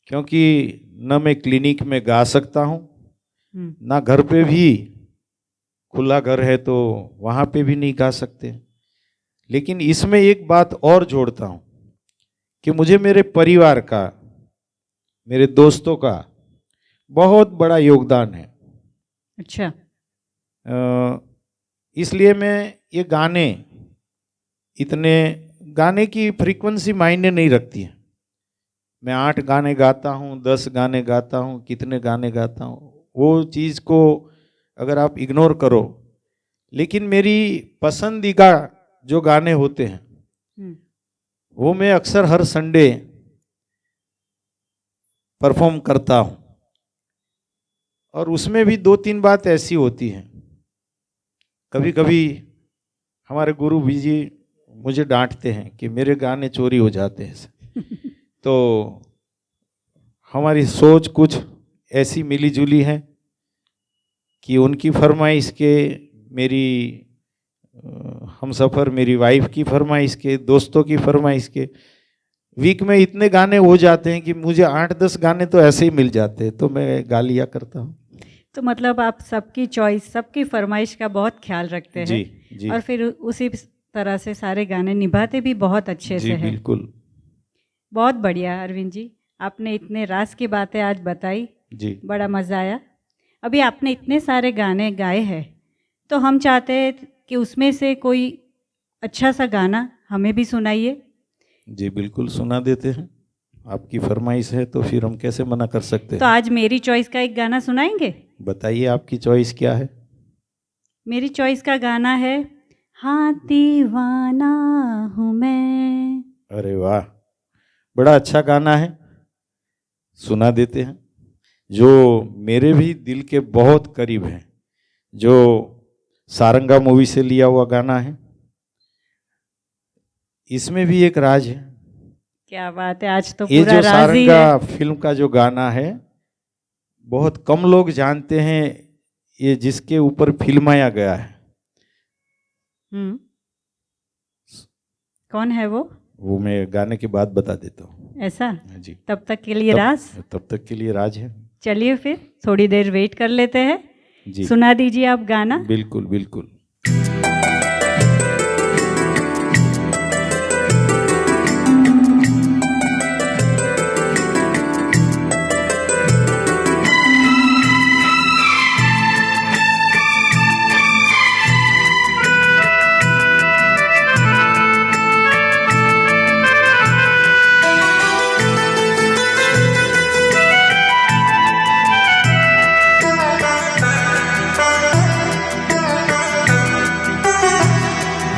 क्योंकि न मैं क्लिनिक में गा सकता हूँ, ना घर पे भी, खुला घर है तो वहाँ पे भी नहीं गा सकते। लेकिन इसमें एक बात और जोड़ता हूँ कि मुझे मेरे परिवार का, मेरे दोस्तों का बहुत बड़ा योगदान है। अच्छा। इसलिए मैं ये गाने की फ्रीक्वेंसी मायने नहीं रखती है। मैं 8 गाने गाता हूँ, 10 गाने गाता हूँ, कितने गाने गाता हूँ, वो चीज़ को अगर आप इग्नोर करो, लेकिन मेरी पसंदीदा जो गाने होते हैं वो मैं अक्सर हर संडे परफॉर्म करता हूँ। और उसमें भी 2-3 बात ऐसी होती हैं, कभी कभी हमारे गुरु भी जी मुझे डांटते हैं कि मेरे गाने चोरी हो जाते हैं। तो हमारी सोच कुछ ऐसी मिली जुली है कि उनकी फरमाइश के, मेरी हमसफ़र मेरी वाइफ की फरमाइश के, दोस्तों की फरमाइश के, वीक में इतने गाने हो जाते हैं कि मुझे 8-10 गाने तो ऐसे ही मिल जाते हैं, तो मैं गा लिया करता हूँ। तो मतलब आप सबकी चॉइस, सबकी फरमाइश का बहुत ख्याल रखते हैं। जी। और फिर उसी तरह से सारे गाने निभाते भी बहुत अच्छे से हैं। बिल्कुल। बहुत बढ़िया अरविंद जी, आपने इतने रास की बातें आज बताई जी, बड़ा मज़ा आया। अभी आपने इतने सारे गाने गाए हैं, तो हम चाहते हैं कि उसमें से कोई अच्छा सा गाना हमें भी सुनाइए। जी बिल्कुल सुना देते हैं, आपकी फरमाइश है तो फिर हम कैसे मना कर सकते तो हैं। आज मेरी चॉइस का एक गाना सुनाएंगे? बताइए आपकी चॉइस क्या है। मेरी चॉइस का गाना है हाँ दीवाना हूँ मैं। अरे वाह, बड़ा अच्छा गाना है, सुना देते हैं। जो मेरे भी दिल के बहुत करीब है, जो सारंगा मूवी से लिया हुआ गाना है। इसमें भी एक राज है। क्या बात है, आज तो ये पूरा जो राज ही सारंगा है। फिल्म का जो गाना है, बहुत कम लोग जानते हैं ये जिसके ऊपर फिल्माया गया है। कौन है वो? वो मैं गाने के बाद बता देता हूँ। ऐसा? जी, तब तक के लिए राज। तब तक के लिए राज है। चलिए फिर थोड़ी देर वेट कर लेते हैं। जी, सुना दीजिए आप गाना। बिल्कुल बिल्कुल।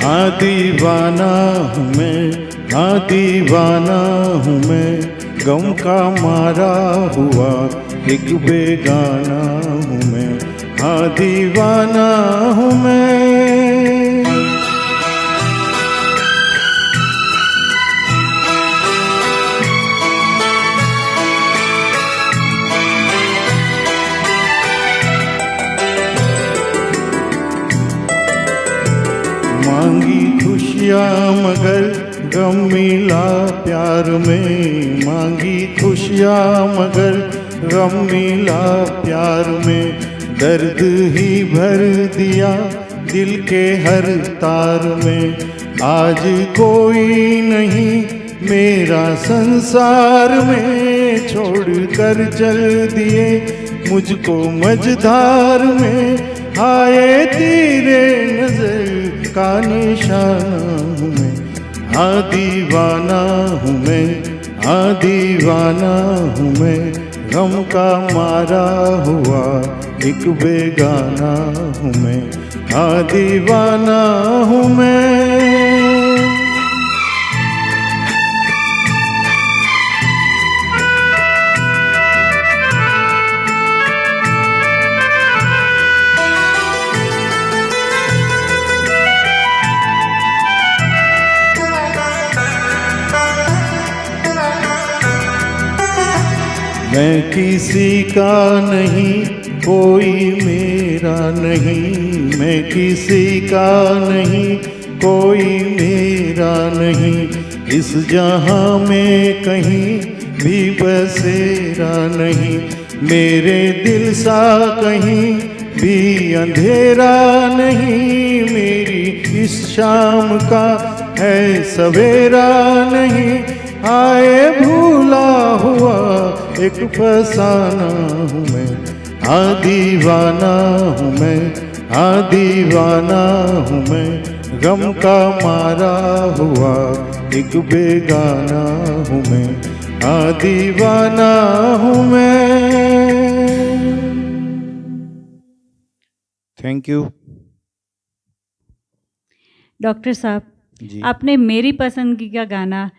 हाँ दीवाना हूँ मैं, हाँ दीवाना हूँ मैं, गम का मारा हुआ एक बेगाना हूँ मैं। हाँ दीवाना हूँ मैं। मांगी खुशियाँ मगर गम मिला प्यार में, मांगी खुशियाँ मगर गम मिला प्यार में। दर्द ही भर दिया दिल के हर तार में। आज कोई नहीं मेरा संसार में, छोड़ कर चल दिए मुझको मझधार में। आए तेरे नजर का निशाना हूँ मैं, हाँ दीवाना हूँ मैं, हाँ दीवाना हूँ मैं, गम का मारा हुआ एक बेगाना हूँ मैं। हाँ दीवाना हूँ मैं। मैं किसी का नहीं, कोई मेरा नहीं, मैं किसी का नहीं, कोई मेरा नहीं। इस जहां में कहीं भी बसेरा नहीं, मेरे दिल सा कहीं भी अंधेरा नहीं। मेरी इस शाम का है सवेरा नहीं, आए भूला हुआ एक फसाना हूँ मैं, हाँ दीवाना हूँ मैं, हाँ दीवाना हूँ मैं, गम का मारा हुआ एक बेगाना हूँ मैं, हाँ दीवाना हूँ मैं। थैंक यू डॉक्टर साहब, जी। आपने मेरी पसंदगी का गाना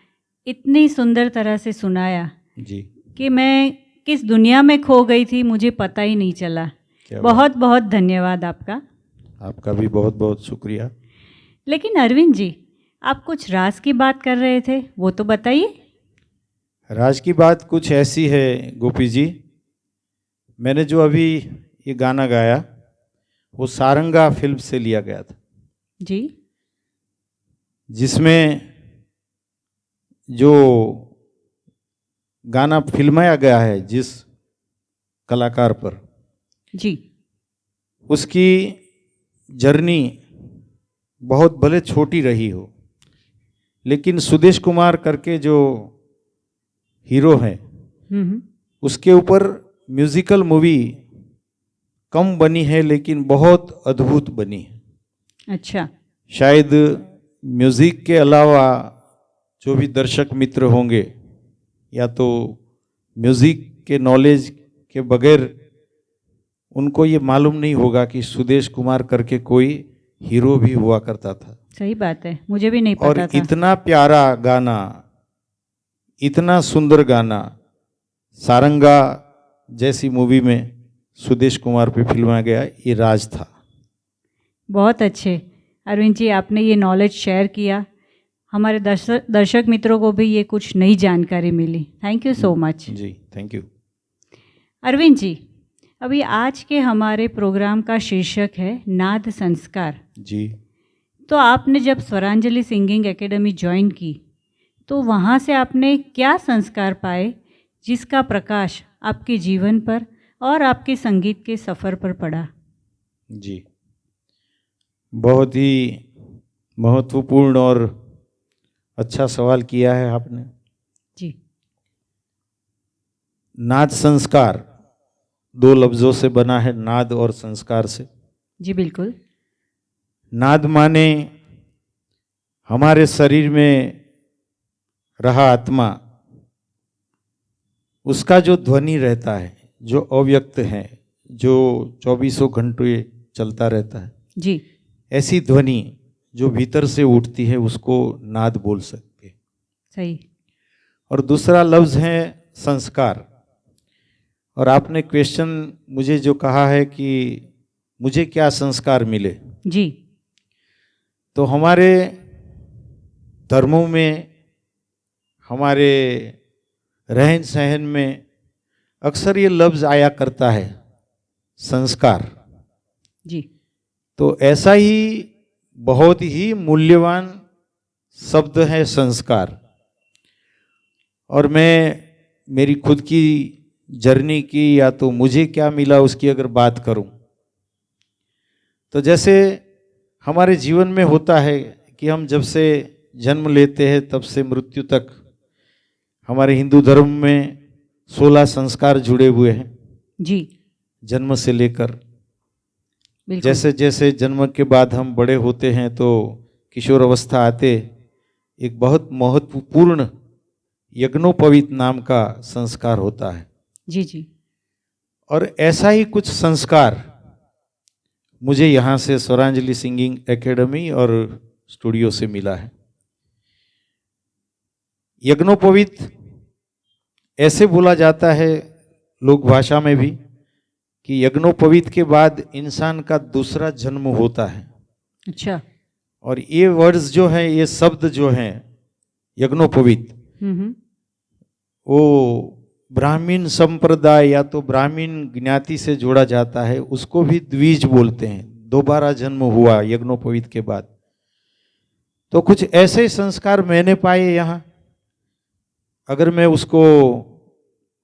इतनी सुंदर तरह से सुनाया जी, कि मैं किस दुनिया में खो गई थी मुझे पता ही नहीं चला। क्या बात। बहुत बहुत धन्यवाद आपका। आपका भी बहुत बहुत शुक्रिया। लेकिन अरविंद जी, आप कुछ राज की बात कर रहे थे, वो तो बताइए। राज की बात कुछ ऐसी है गोपी जी, मैंने जो अभी ये गाना गाया वो सारंगा फिल्म से लिया गया था, जी जिसमें जो गाना फिल्माया गया है जिस कलाकार पर, जी उसकी जर्नी बहुत भले छोटी रही हो, लेकिन सुदेश कुमार करके जो हीरो हैं उसके ऊपर म्यूजिकल मूवी कम बनी है लेकिन बहुत अद्भुत बनी है। अच्छा। शायद म्यूजिक के अलावा जो भी दर्शक मित्र होंगे या तो म्यूजिक के नॉलेज के बगैर उनको ये मालूम नहीं होगा कि सुदेश कुमार करके कोई हीरो भी हुआ करता था। सही बात है, मुझे भी नहीं और पता था। इतना प्यारा गाना, इतना सुंदर गाना सारंगा जैसी मूवी में सुदेश कुमार पे फिल्माया गया, ये राज था। बहुत अच्छे अरविंद जी, आपने ये नॉलेज शेयर किया, हमारे दर्शक मित्रों को भी ये कुछ नई जानकारी मिली। Thank you so much. जी थैंक यू। अरविंद जी, अभी आज के हमारे प्रोग्राम का शीर्षक है नाद संस्कार। जी, तो आपने जब स्वरांजलि सिंगिंग एकेडमी ज्वाइन की तो वहाँ से आपने क्या संस्कार पाए जिसका प्रकाश आपके जीवन पर और आपके संगीत के सफ़र पर पड़ा? जी, बहुत ही महत्वपूर्ण और अच्छा सवाल किया है आपने। जी नाद संस्कार दो लफ्ज़ों से बना है, नाद और संस्कार से। जी बिल्कुल। नाद माने हमारे शरीर में रहा आत्मा, उसका जो ध्वनि रहता है, जो अव्यक्त है, जो 24 घंटे चलता रहता है, जी ऐसी ध्वनि जो भीतर से उठती है उसको नाद बोल सकते हैं। सही। और दूसरा लफ्ज़ है संस्कार। और आपने क्वेश्चन मुझे जो कहा है कि मुझे क्या संस्कार मिले, जी तो हमारे धर्मों में, हमारे रहन सहन में अक्सर ये लफ्ज़ आया करता है संस्कार। जी तो ऐसा ही बहुत ही मूल्यवान शब्द है संस्कार। और मैं मेरी खुद की जर्नी की या तो मुझे क्या मिला उसकी अगर बात करूं, तो जैसे हमारे जीवन में होता है कि हम जब से जन्म लेते हैं तब से मृत्यु तक हमारे हिंदू धर्म में 16 संस्कार जुड़े हुए हैं। जी जन्म से लेकर बिल्कुल। जैसे जैसे जन्म के बाद हम बड़े होते हैं तो किशोर अवस्था आते, एक बहुत महत्वपूर्ण यज्ञोपवीत नाम का संस्कार होता है। जी जी और ऐसा ही कुछ संस्कार मुझे यहाँ से स्वरांजलि सिंगिंग एकेडमी और स्टूडियो से मिला है। यज्ञोपवीत ऐसे बोला जाता है लोक भाषा में भी कि यज्ञोपवीत के बाद इंसान का दूसरा जन्म होता है। अच्छा। और ये वर्ड्स जो हैं, ये शब्द जो हैं यज्ञोपवीत, वो ब्राह्मीण संप्रदाय या तो ब्राह्मीण ज्ञाति से जोड़ा जाता है, उसको भी द्विज बोलते हैं। दोबारा जन्म हुआ यज्ञोपवीत के बाद। तो कुछ ऐसे संस्कार मैंने पाए यहाँ, अगर मैं उसको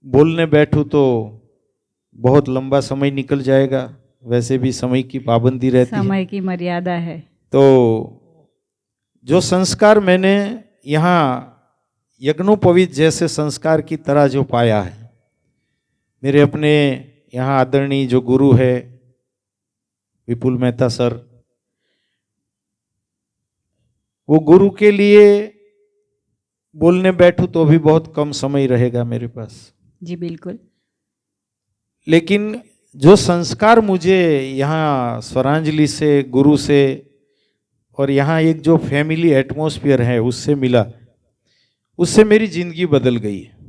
बोलने बैठूं तो बहुत लंबा समय निकल जाएगा, वैसे भी समय की पाबंदी रहती है, समय की मर्यादा है। तो जो संस्कार मैंने यहाँ यज्ञोपवीत जैसे संस्कार की तरह जो पाया है, मेरे अपने यहाँ आदरणीय जो गुरु है विपुल मेहता सर, वो गुरु के लिए बोलने बैठूं तो भी बहुत कम समय रहेगा मेरे पास। जी बिल्कुल। लेकिन जो संस्कार मुझे यहाँ स्वरांजलि से, गुरु से और यहाँ एक जो फैमिली एटमॉस्फेयर है उससे मिला, उससे मेरी जिंदगी बदल गई है।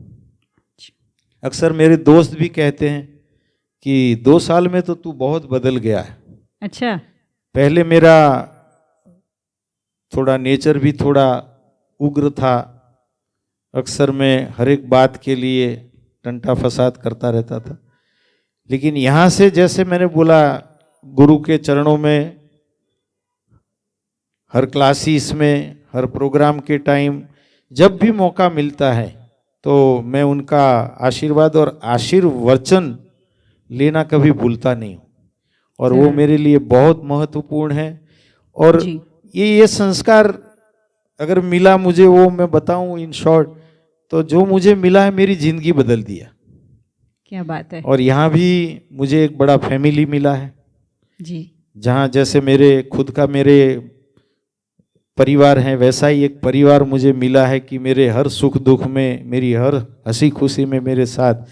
अक्सर मेरे दोस्त भी कहते हैं कि 2 साल में तो तू बहुत बदल गया है। अच्छा। पहले मेरा थोड़ा नेचर भी थोड़ा उग्र था, अक्सर मैं हर एक बात के लिए टंटा फसाद करता रहता था। लेकिन यहाँ से जैसे मैंने बोला, गुरु के चरणों में, हर क्लासेस में, हर प्रोग्राम के टाइम जब भी मौका मिलता है तो मैं उनका आशीर्वाद और आशीर्वचन लेना कभी भूलता नहीं हूँ, और वो मेरे लिए बहुत महत्वपूर्ण है। और ये संस्कार अगर मिला मुझे, वो मैं बताऊं इन शॉर्ट, तो जो मुझे मिला है मेरी जिंदगी बदल दिया। क्या बात है। और यहाँ भी मुझे एक बड़ा फैमिली मिला है जी, जहाँ जैसे मेरे खुद का मेरे परिवार है, वैसा ही एक परिवार मुझे मिला है कि मेरे हर सुख दुख में, मेरी हर हंसी खुशी में मेरे साथ।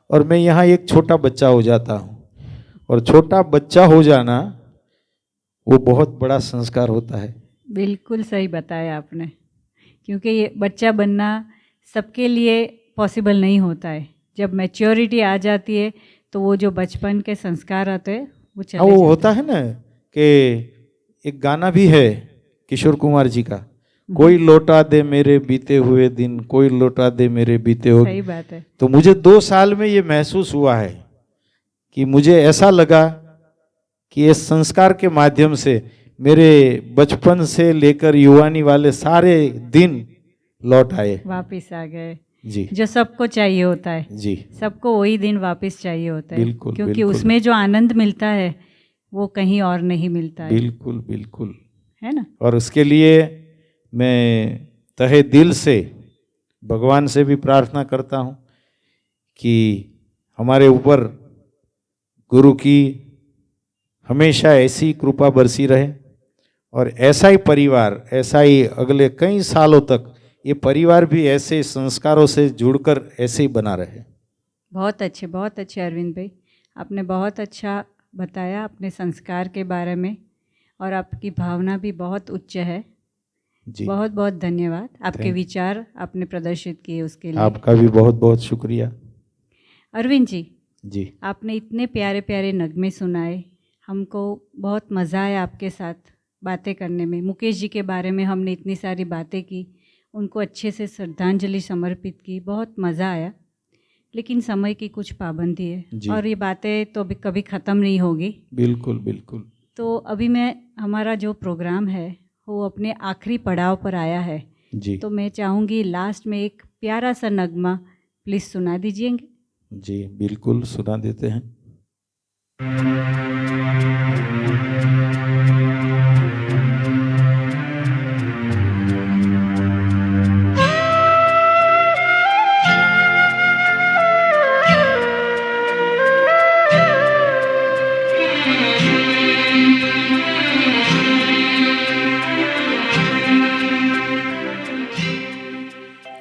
और मैं यहाँ एक छोटा बच्चा हो जाता हूँ, और छोटा बच्चा हो जाना वो बहुत बड़ा संस्कार होता है। बिल्कुल सही बताया आपने, क्योंकि ये बच्चा बनना सबके लिए पॉसिबल नहीं होता है। जब मैच्योरिटी आ जाती है तो वो जो बचपन के संस्कार आते हैं वो चले वो जाते हैं। होता है ना कि एक गाना भी है किशोर कुमार जी का, कोई लौटा दे मेरे बीते हुए दिन, कोई लौटा दे मेरे बीते हुए। सही बात है। तो मुझे 2 साल में ये महसूस हुआ है कि मुझे ऐसा लगा कि इस संस्कार के माध्यम से मेरे बचपन से लेकर युवानी वाले सारे दिन लौट आए, वापिस आ गए जी। जो सबको चाहिए होता है जी, सबको वही दिन वापस चाहिए होता है। बिल्कुल, क्योंकि बिल्कुल। उसमें जो आनंद मिलता है वो कहीं और नहीं मिलता है, बिल्कुल बिल्कुल, है ना। और उसके लिए मैं तहे दिल से भगवान से भी प्रार्थना करता हूँ कि हमारे ऊपर गुरु की हमेशा ऐसी कृपा बरसी रहे, और ऐसा ही परिवार, ऐसा ही अगले कई सालों तक ये परिवार भी ऐसे संस्कारों से जुड़कर ऐसे ही बना रहे। बहुत अच्छे अरविंद भाई, आपने बहुत अच्छा बताया अपने संस्कार के बारे में, और आपकी भावना भी बहुत उच्च है जी। बहुत बहुत धन्यवाद। आपके विचार आपने प्रदर्शित किए उसके लिए आपका भी बहुत बहुत शुक्रिया। अरविंद जी, जी, आपने इतने प्यारे प्यारे नगमे सुनाए, हमको बहुत मज़ा आया आपके साथ बातें करने में। मुकेश जी के बारे में हमने इतनी सारी बातें की, उनको अच्छे से श्रद्धांजलि समर्पित की, बहुत मज़ा आया। लेकिन समय की कुछ पाबंदी है और ये बातें तो अभी कभी ख़त्म नहीं होगी। बिल्कुल बिल्कुल। तो अभी हमारा जो प्रोग्राम है वो अपने आखिरी पड़ाव पर आया है जी। तो मैं चाहूँगी लास्ट में एक प्यारा सा नगमा प्लीज़ सुना दीजिएंगे। जी बिल्कुल, सुना देते हैं।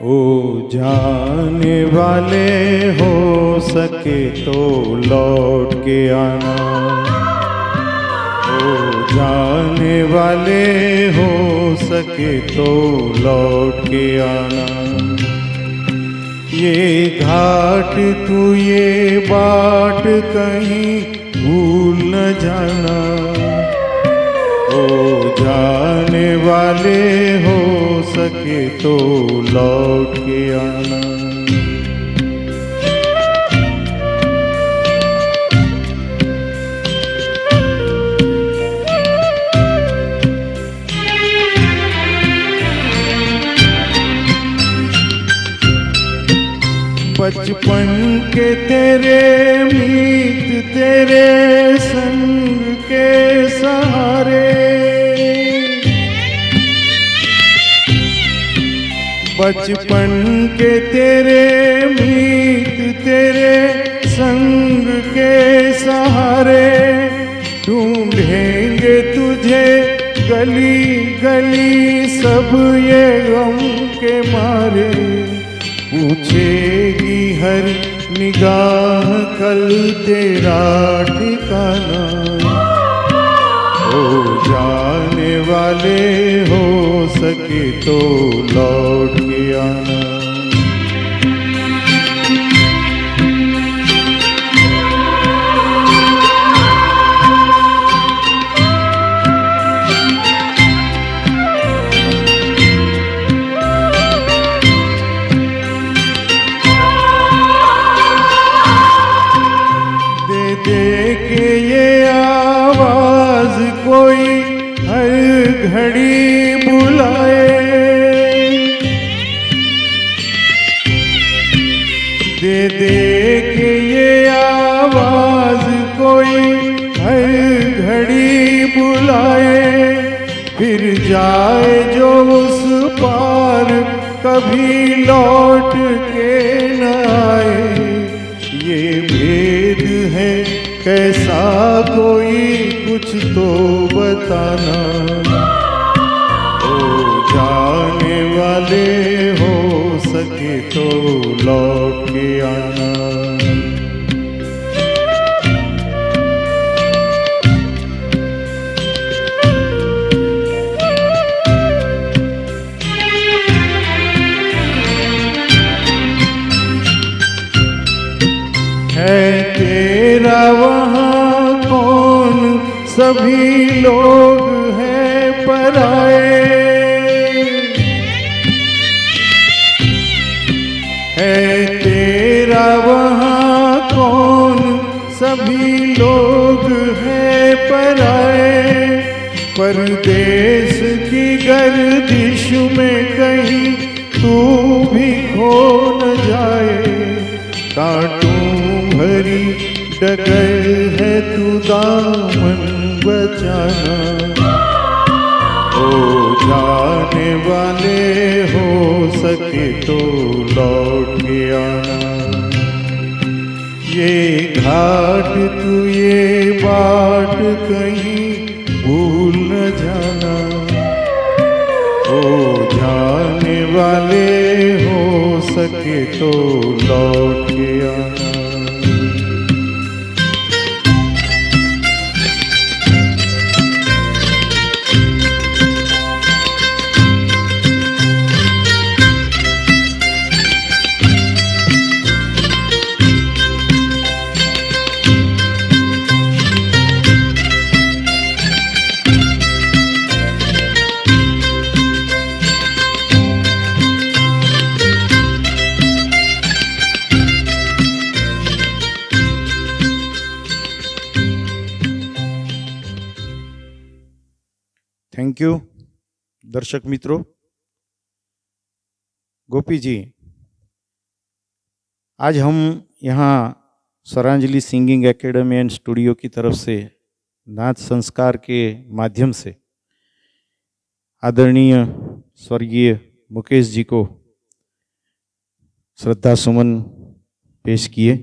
ओ जाने वाले हो सके तो लौट के आना, ओ जाने वाले हो सके तो लौट के आना। ये घाट तू ये बाट कहीं भूल न जाना, ओ जाने वाले हो सके तो लौट के आना। बचपन के तेरे मीत तेरे संग के सहारे, बचपन के तेरे मीत तेरे संग हर निगाह कल तेरा ठिकाना। ओ जाने वाले हो सके तो लौट के आना। दे के ये आवाज कोई हर घड़ी बुलाए, दे दे के ये आवाज कोई हर घड़ी बुलाए। फिर जाए जो उस पार कभी लौट के न आए। ये भेद है कैसा कोई कुछ तो बताना। ओ जाने वाले हो सके तो लौट के आना। है तेरा वहाँ कौन, सभी लोग हैं पराए। है तेरा वहाँ कौन, सभी लोग हैं पराए। परदेश की गर्दिश में कहीं तू भी खो न जाए। कांटों भरी डगर है तू दामन बचाना। ओ जाने वाले हो सके तो लौट के आना। ये घाट तू ये बाट कहीं भूल न जाना। ओ जाने वाले हो सके तो लौट के आना। थैंक यू दर्शक मित्रों। गोपी जी, आज हम यहाँ Swaranjali singing academy and studio की तरफ से नाच संस्कार के माध्यम से आदरणीय स्वर्गीय मुकेश जी को श्रद्धा सुमन पेश किए।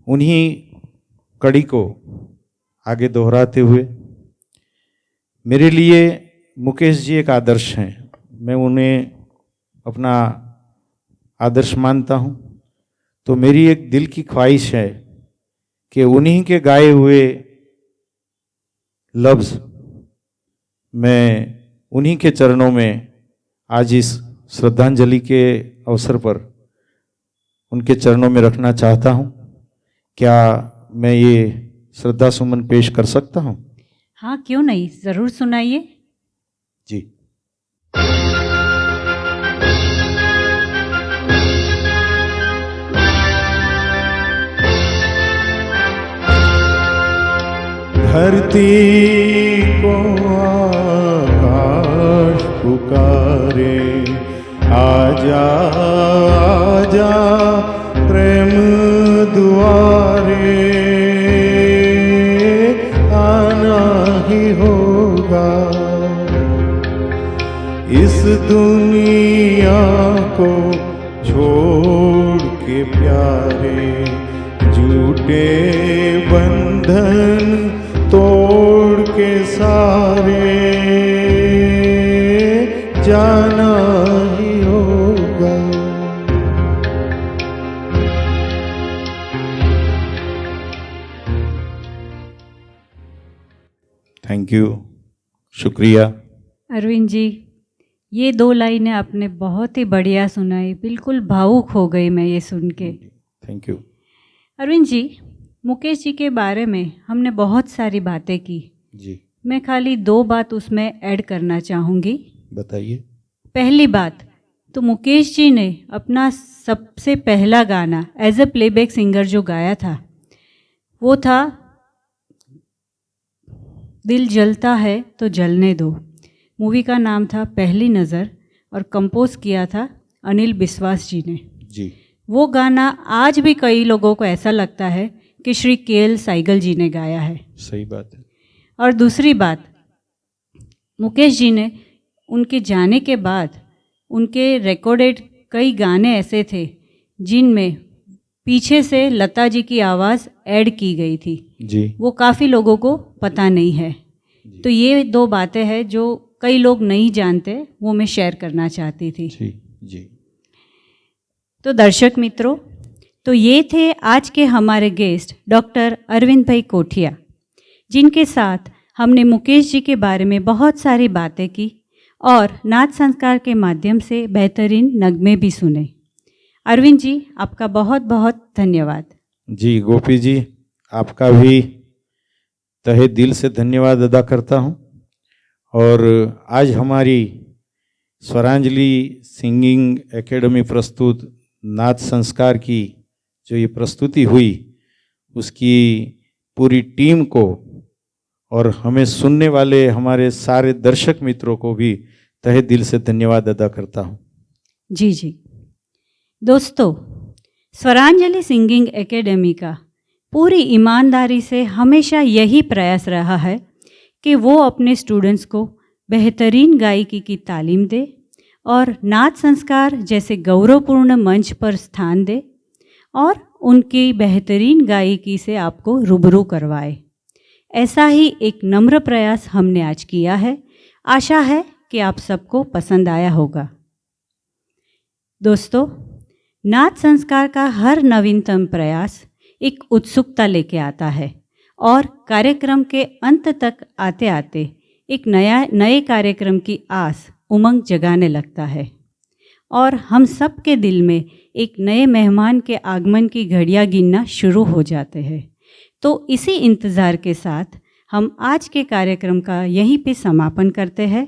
उन्हीं कड़ी को आगे दोहराते हुए मेरे लिए मुकेश जी एक आदर्श हैं। मैं उन्हें अपना आदर्श मानता हूँ। तो मेरी एक दिल की ख्वाहिश है कि उन्हीं के गाए हुए लफ्ज़ मैं उन्हीं के चरणों में आज इस श्रद्धांजलि के अवसर पर उनके चरणों में रखना चाहता हूँ। क्या मैं ये श्रद्धा सुमन पेश कर सकता हूँ? हाँ, क्यों नहीं, ज़रूर सुनाइए जी। धरती को आकाश पुकारे, आजा आजा प्रेम दुआरे, आना ही होगा इस दुनिया को छोड़ के प्यारे, झूठे बंधन तोड़ के सारे, जाना ही होगा। थैंक यू, शुक्रिया। अरविंद जी, ये 2 लाइनें आपने बहुत ही बढ़िया सुनाई, बिल्कुल भावुक हो गई मैं ये सुन के। Thank you. अरविंद जी, मुकेश जी के बारे में हमने बहुत सारी बातें की, जी मैं खाली 2 बात उसमें ऐड करना चाहूँगी। बताइए। पहली बात तो मुकेश जी ने अपना सबसे पहला गाना एज अ प्लेबैक सिंगर जो गाया था वो था दिल जलता है तो जलने दो। मूवी का नाम था पहली नज़र और कंपोज किया था अनिल बिस्वास जी ने। जी वो गाना आज भी कई लोगों को ऐसा लगता है कि श्री के.एल. साइगल जी ने गाया है। सही बात है। और दूसरी बात, मुकेश जी ने उनके जाने के बाद उनके रिकॉर्डेड कई गाने ऐसे थे जिनमें पीछे से लता जी की आवाज़ ऐड की गई थी। जी वो काफ़ी लोगों को पता नहीं है। तो ये 2 बातें हैं जो कई लोग नहीं जानते, वो मैं शेयर करना चाहती थी। जी जी। तो दर्शक मित्रों, तो ये थे आज के हमारे गेस्ट डॉक्टर अरविंद भाई कोठिया, जिनके साथ हमने मुकेश जी के बारे में बहुत सारी बातें की और नाच संस्कार के माध्यम से बेहतरीन नगमे भी सुने। अरविंद जी, आपका बहुत बहुत धन्यवाद। जी गोपी जी, आपका भी तहे दिल से धन्यवाद अदा करता हूँ। और आज हमारी स्वरांजलि सिंगिंग एकेडमी प्रस्तुत नाच संस्कार की जो ये प्रस्तुति हुई, उसकी पूरी टीम को और हमें सुनने वाले हमारे सारे दर्शक मित्रों को भी तहे दिल से धन्यवाद अदा करता हूँ। जी जी दोस्तों, स्वरांजलि सिंगिंग एकेडमी का पूरी ईमानदारी से हमेशा यही प्रयास रहा है कि वो अपने स्टूडेंट्स को बेहतरीन गायकी की तालीम दे और नाच संस्कार जैसे गौरवपूर्ण मंच पर स्थान दे और उनकी बेहतरीन गायकी से आपको रूबरू करवाए। ऐसा ही एक नम्र प्रयास हमने आज किया है। आशा है कि आप सबको पसंद आया होगा। दोस्तों, नाच संस्कार का हर नवीनतम प्रयास एक उत्सुकता लेके आता है और कार्यक्रम के अंत तक आते आते एक नए कार्यक्रम की आस उमंग जगाने लगता है और हम सब के दिल में एक नए मेहमान के आगमन की घड़ियां गिनना शुरू हो जाते हैं। तो इसी इंतज़ार के साथ हम आज के कार्यक्रम का यहीं पे समापन करते हैं।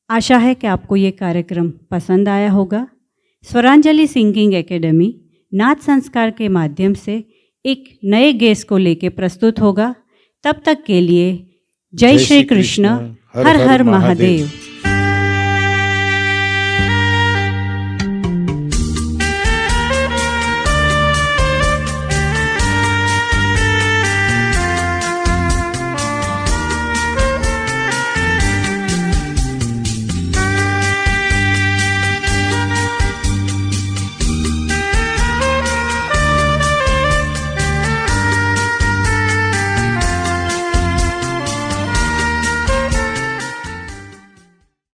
आशा है कि आपको ये कार्यक्रम पसंद आया होगा। स्वरांजलि सिंगिंग एकेडमी नाच संस्कार के माध्यम से एक नए गेस्ट को लेके प्रस्तुत होगा। तब तक के लिए जय श्री कृष्ण, हर हर महादेव।